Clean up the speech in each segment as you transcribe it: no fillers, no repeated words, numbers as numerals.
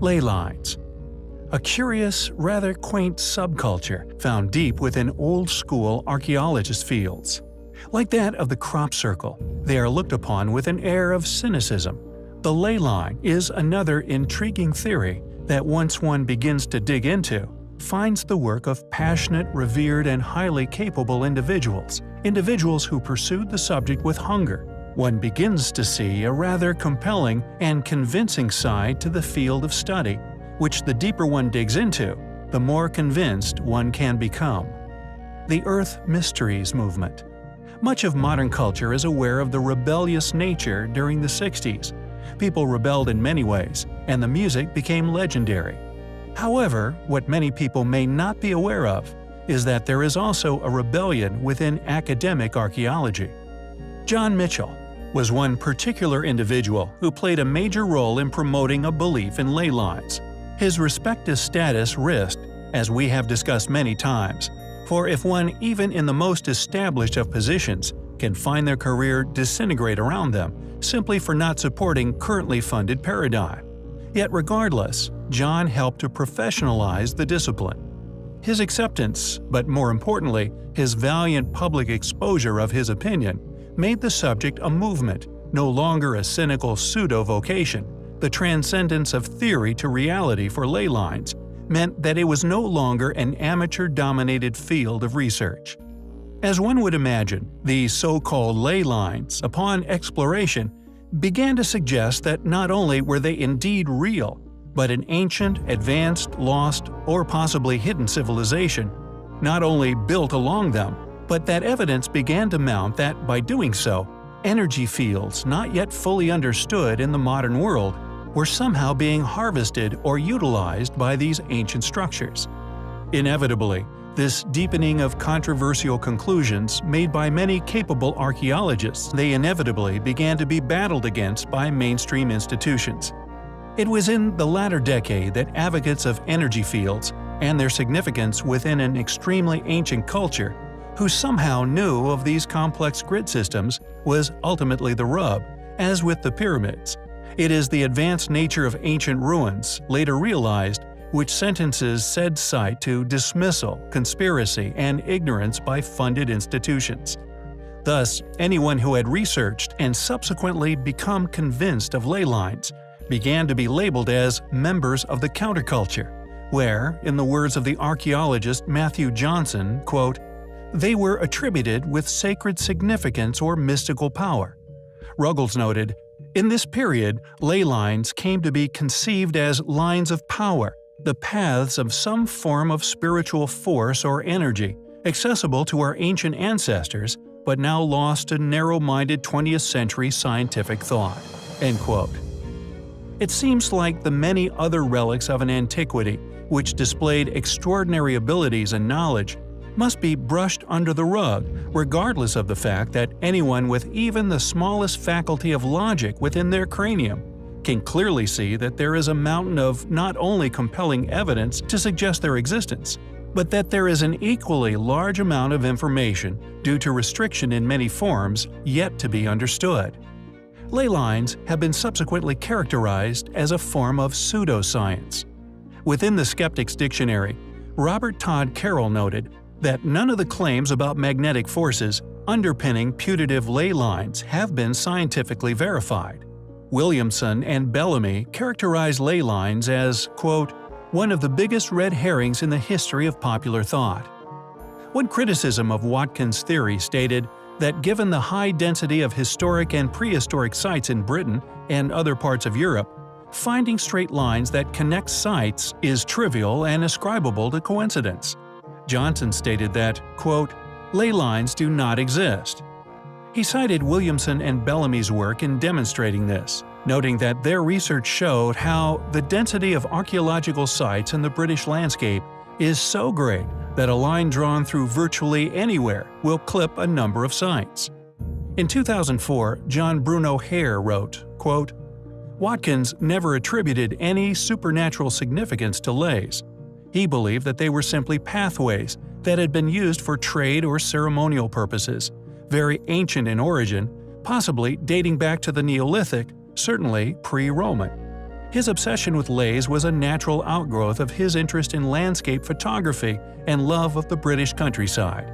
Ley lines. A curious, rather quaint subculture found deep within old-school archaeologist fields. Like that of the crop circle, they are looked upon with an air of cynicism. The ley line is another intriguing theory that once one begins to dig into, finds the work of passionate, revered, and highly capable individuals who pursued the subject with hunger. One begins to see a rather compelling and convincing side to the field of study, which the deeper one digs into, the more convinced one can become. The Earth Mysteries movement. Much of modern culture is aware of the rebellious nature during the 60s. People rebelled in many ways, and the music became legendary. However, what many people may not be aware of is that there is also a rebellion within academic archaeology. John Mitchell was one particular individual who played a major role in promoting a belief in ley lines. His respected status risked, as we have discussed many times, for if one even in the most established of positions can find their career disintegrate around them simply for not supporting currently funded paradigm. Yet regardless, John helped to professionalize the discipline. His acceptance, but more importantly, his valiant public exposure of his opinion, made the subject a movement, no longer a cynical pseudo-vocation. The transcendence of theory to reality for ley lines meant that it was no longer an amateur-dominated field of research. As one would imagine, the so-called ley lines, upon exploration, began to suggest that not only were they indeed real, but an ancient, advanced, lost, or possibly hidden civilization not only built along them, but that evidence began to mount that, by doing so, energy fields not yet fully understood in the modern world were somehow being harvested or utilized by these ancient structures. Inevitably, this deepening of controversial conclusions made by many capable archaeologists, they inevitably began to be battled against by mainstream institutions. It was in the latter decade that advocates of energy fields and their significance within an extremely ancient culture, who somehow knew of these complex grid systems, was ultimately the rub, as with the pyramids. It is the advanced nature of ancient ruins, later realized, which sentences said site to dismissal, conspiracy, and ignorance by funded institutions. Thus, anyone who had researched and subsequently become convinced of ley lines began to be labeled as members of the counterculture, where, in the words of the archaeologist Matthew Johnson, quote, "they were attributed with sacred significance or mystical power." Ruggles noted, "In this period, ley lines came to be conceived as lines of power, the paths of some form of spiritual force or energy, accessible to our ancient ancestors, but now lost to narrow-minded 20th century scientific thought." End quote. It seems like the many other relics of an antiquity, which displayed extraordinary abilities and knowledge, must be brushed under the rug, regardless of the fact that anyone with even the smallest faculty of logic within their cranium can clearly see that there is a mountain of not only compelling evidence to suggest their existence, but that there is an equally large amount of information, due to restriction in many forms, yet to be understood. Ley lines have been subsequently characterized as a form of pseudoscience. Within the Skeptics Dictionary, Robert Todd Carroll noted that none of the claims about magnetic forces underpinning putative ley lines have been scientifically verified. Williamson and Bellamy characterize ley lines as, quote, "one of the biggest red herrings in the history of popular thought." One criticism of Watkins' theory stated that given the high density of historic and prehistoric sites in Britain and other parts of Europe, finding straight lines that connect sites is trivial and ascribable to coincidence. Johnson stated that, quote, "ley lines do not exist." He cited Williamson and Bellamy's work in demonstrating this, noting that their research showed how the density of archaeological sites in the British landscape is so great that a line drawn through virtually anywhere will clip a number of sites. In 2004, John Bruno Hare wrote, quote, "Watkins never attributed any supernatural significance to leys. He believed that they were simply pathways that had been used for trade or ceremonial purposes, very ancient in origin, possibly dating back to the Neolithic, certainly pre-Roman." His obsession with leys was a natural outgrowth of his interest in landscape photography and love of the British countryside.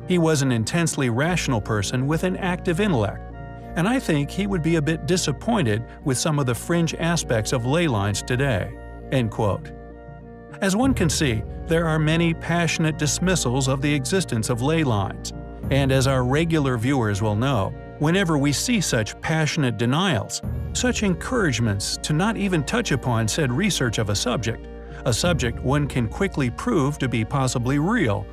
He was an intensely rational person with an active intellect, and I think he would be a bit disappointed with some of the fringe aspects of ley lines today." End quote. As one can see, there are many passionate dismissals of the existence of ley lines, and as our regular viewers will know, whenever we see such passionate denials, such encouragements to not even touch upon said research of a subject one can quickly prove to be possibly real